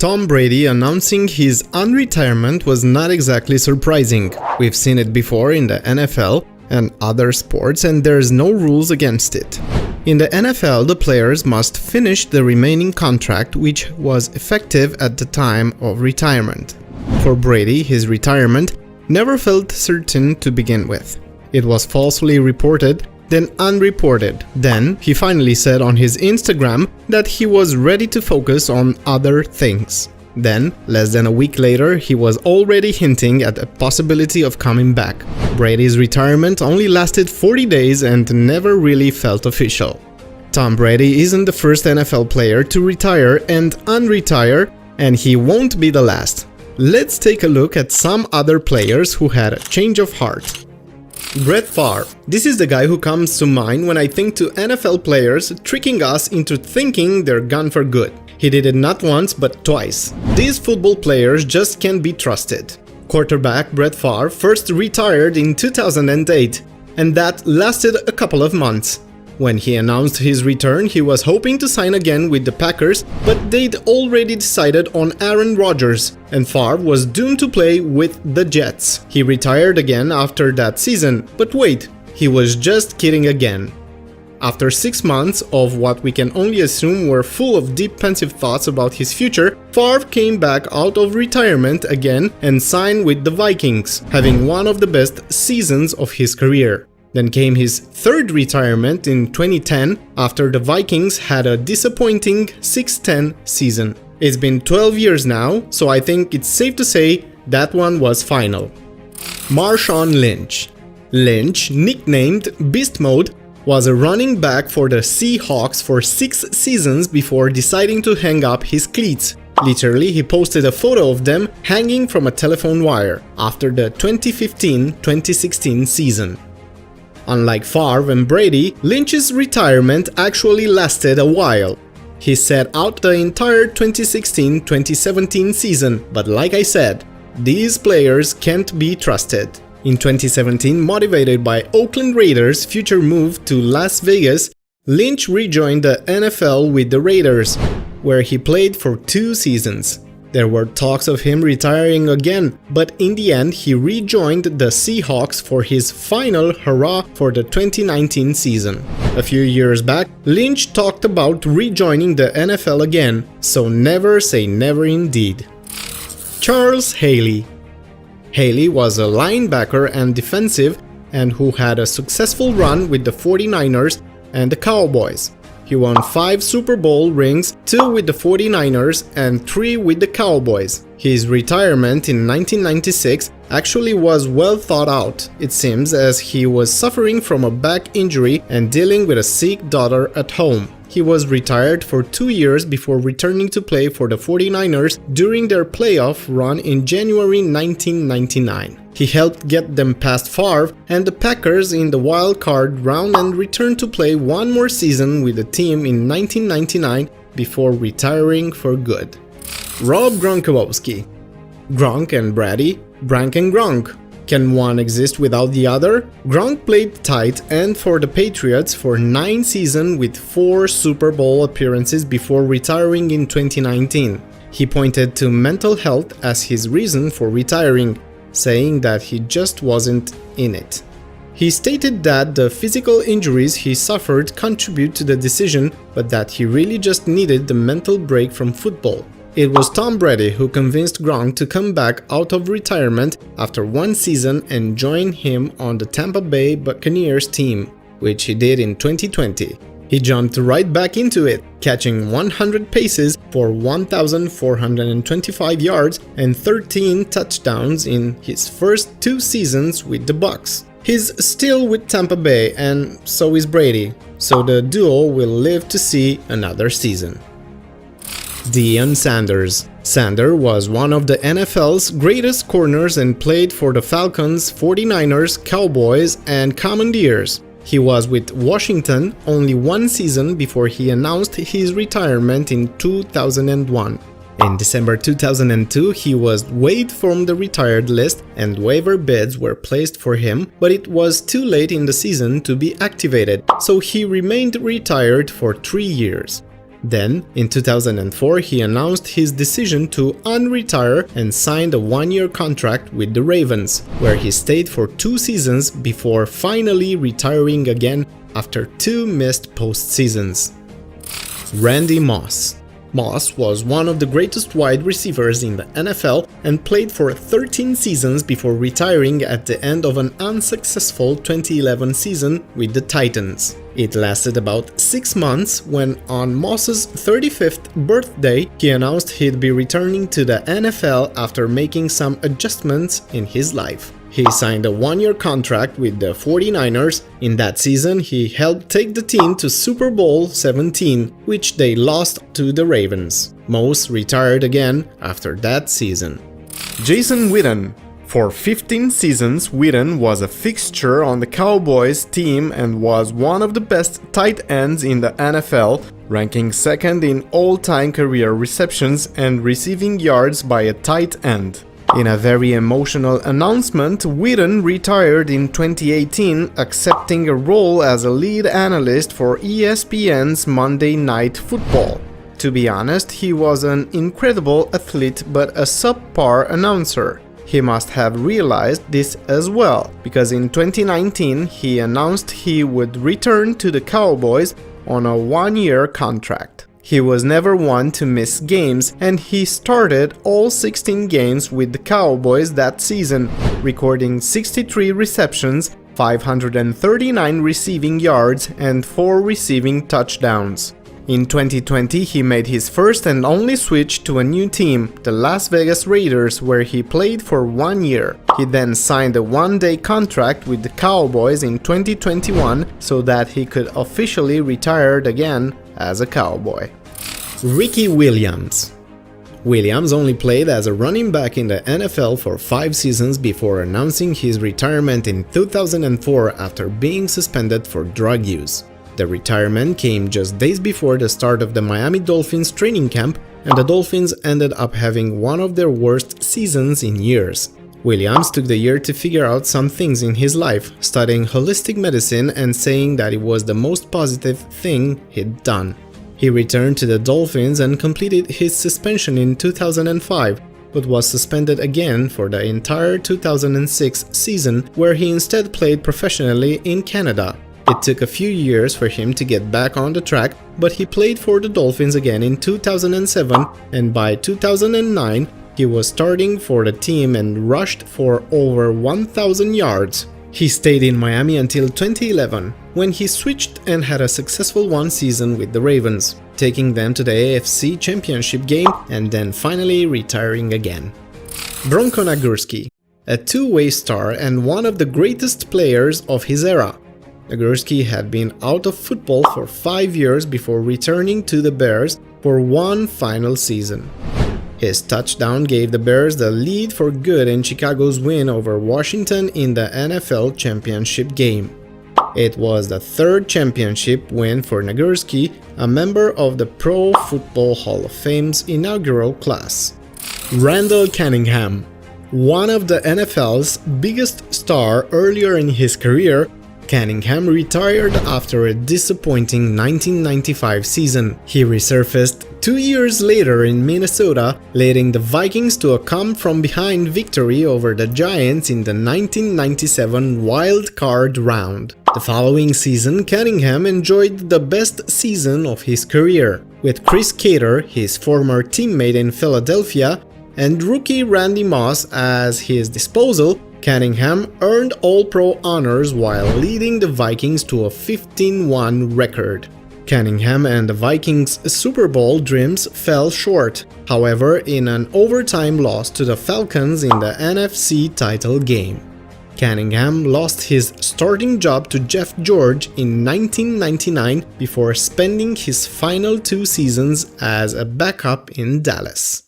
Tom Brady announcing his unretirement was not exactly surprising. We've seen it before in the NFL and other sports, and there's no rules against it. In the NFL, the players must finish the remaining contract, which was effective at the time of retirement. For Brady, his retirement never felt certain to begin with. It was falsely reported, then unreported. Then, he finally said on his Instagram that he was ready to focus on other things. Then, less than a week later, he was already hinting at a possibility of coming back. Brady's retirement only lasted 40 days and never really felt official. Tom Brady isn't the first NFL player to retire and unretire, and he won't be the last. Let's take a look at some other players who had a change of heart. Brett Favre. This is the guy who comes to mind when I think to NFL players tricking us into thinking they're gone for good. He did it not once but twice. These football players just can't be trusted. Quarterback Brett Favre first retired in 2008, and that lasted a couple of months. When he announced his return, he was hoping to sign again with the Packers, but they'd already decided on Aaron Rodgers, and Favre was doomed to play with the Jets. He retired again after that season, but wait, he was just kidding again. After 6 months of what we can only assume were full of deep pensive thoughts about his future, Favre came back out of retirement again and signed with the Vikings, having one of the best seasons of his career. Then came his third retirement in 2010 after the Vikings had a disappointing 6-10 season. It's been 12 years now, so I think it's safe to say that one was final. Marshawn Lynch. Lynch, nicknamed Beast Mode, was a running back for the Seahawks for 6 seasons before deciding to hang up his cleats. Literally, he posted a photo of them hanging from a telephone wire after the 2015-2016 season. Unlike Favre and Brady, Lynch's retirement actually lasted a while. He sat out the entire 2016-2017 season, but like I said, these players can't be trusted. In 2017, motivated by Oakland Raiders' future move to Las Vegas, Lynch rejoined the NFL with the Raiders, where he played for 2 seasons. There were talks of him retiring again, but in the end he rejoined the Seahawks for his final hurrah for the 2019 season. A few years back, Lynch talked about rejoining the NFL again, so never say never indeed. Charles Haley. Haley was a linebacker and defensive and who had a successful run with the 49ers and the Cowboys. He won 5 Super Bowl rings, 2 with the 49ers and 3 with the Cowboys. His retirement in 1996 actually was well thought out, it seems, as he was suffering from a back injury and dealing with a sick daughter at home. He was retired for 2 years before returning to play for the 49ers during their playoff run in January 1999. He helped get them past Favre and the Packers in the wild card round and returned to play one more season with the team in 1999 before retiring for good. Rob Gronkowski. Gronk and Brady, Brank and Gronk. Can one exist without the other? Gronk played tight end for the Patriots for 9 seasons with 4 Super Bowl appearances before retiring in 2019. He pointed to mental health as his reason for retiring, saying that he just wasn't in it. He stated that the physical injuries he suffered contribute to the decision, but that he really just needed the mental break from football. It was Tom Brady who convinced Gronk to come back out of retirement after 1 season and join him on the Tampa Bay Buccaneers team, which he did in 2020. He jumped right back into it, catching 100 paces for 1,425 yards and 13 touchdowns in his first 2 seasons with the Bucs. He's still with Tampa Bay, and so is Brady, so the duo will live to see another season. Deion Sanders. Sanders was one of the NFL's greatest corners and played for the Falcons, 49ers, Cowboys, and Commanders. He was with Washington only 1 season before he announced his retirement in 2001. In December 2002, he was waived from the retired list and waiver bids were placed for him, but it was too late in the season to be activated, so he remained retired for 3 years. Then, in 2004, he announced his decision to unretire and signed a one-year contract with the Ravens, where he stayed for 2 seasons before finally retiring again after 2 missed postseasons. Randy Moss. Moss was one of the greatest wide receivers in the NFL and played for 13 seasons before retiring at the end of an unsuccessful 2011 season with the Titans. It lasted about 6 months when, on Moss's 35th birthday, he announced he'd be returning to the NFL after making some adjustments in his life. He signed a 1-year contract with the 49ers. In that season, he helped take the team to Super Bowl XVII, which they lost to the Ravens. Moss retired again after that season. Jason Witten. For 15 seasons, Witten was a fixture on the Cowboys team and was one of the best tight ends in the NFL, ranking second in all-time career receptions and receiving yards by a tight end. In a very emotional announcement, Witten retired in 2018, accepting a role as a lead analyst for ESPN's Monday Night Football. To be honest, he was an incredible athlete but a subpar announcer. He must have realized this as well, because in 2019 he announced he would return to the Cowboys on a 1-year contract. He was never one to miss games, and he started all 16 games with the Cowboys that season, recording 63 receptions, 539 receiving yards, and 4 receiving touchdowns. In 2020, he made his first and only switch to a new team, the Las Vegas Raiders, where he played for 1 year. He then signed a 1-day contract with the Cowboys in 2021 so that he could officially retire again as a Cowboy. Ricky Williams. Williams only played as a running back in the NFL for 5 seasons before announcing his retirement in 2004 after being suspended for drug use. The retirement came just days before the start of the Miami Dolphins training camp, and the Dolphins ended up having one of their worst seasons in years. Williams took the year to figure out some things in his life, studying holistic medicine and saying that it was the most positive thing he'd done. He returned to the Dolphins and completed his suspension in 2005, but was suspended again for the entire 2006 season, where he instead played professionally in Canada. It took a few years for him to get back on the track, but he played for the Dolphins again in 2007, and by 2009 he was starting for the team and rushed for over 1,000 yards. He stayed in Miami until 2011, when he switched and had a successful 1 season with the Ravens, taking them to the AFC Championship game and then finally retiring again. Bronco Nagurski, a two-way star and one of the greatest players of his era. Nagurski had been out of football for 5 years before returning to the Bears for one final season. His touchdown gave the Bears the lead for good in Chicago's win over Washington in the NFL Championship game. It was the 3rd championship win for Nagurski, a member of the Pro Football Hall of Fame's inaugural class. Randall Cunningham. One of the NFL's biggest stars earlier in his career, Cunningham retired after a disappointing 1995 season. He resurfaced 2 years later in Minnesota, leading the Vikings to a come-from-behind victory over the Giants in the 1997 wild card round. The following season, Cunningham enjoyed the best season of his career, with Chris Cater, his former teammate in Philadelphia, and rookie Randy Moss at his disposal. Cunningham earned All-Pro honors while leading the Vikings to a 15-1 record. Cunningham and the Vikings' Super Bowl dreams fell short, however, in an overtime loss to the Falcons in the NFC title game. Cunningham lost his starting job to Jeff George in 1999 before spending his final 2 seasons as a backup in Dallas.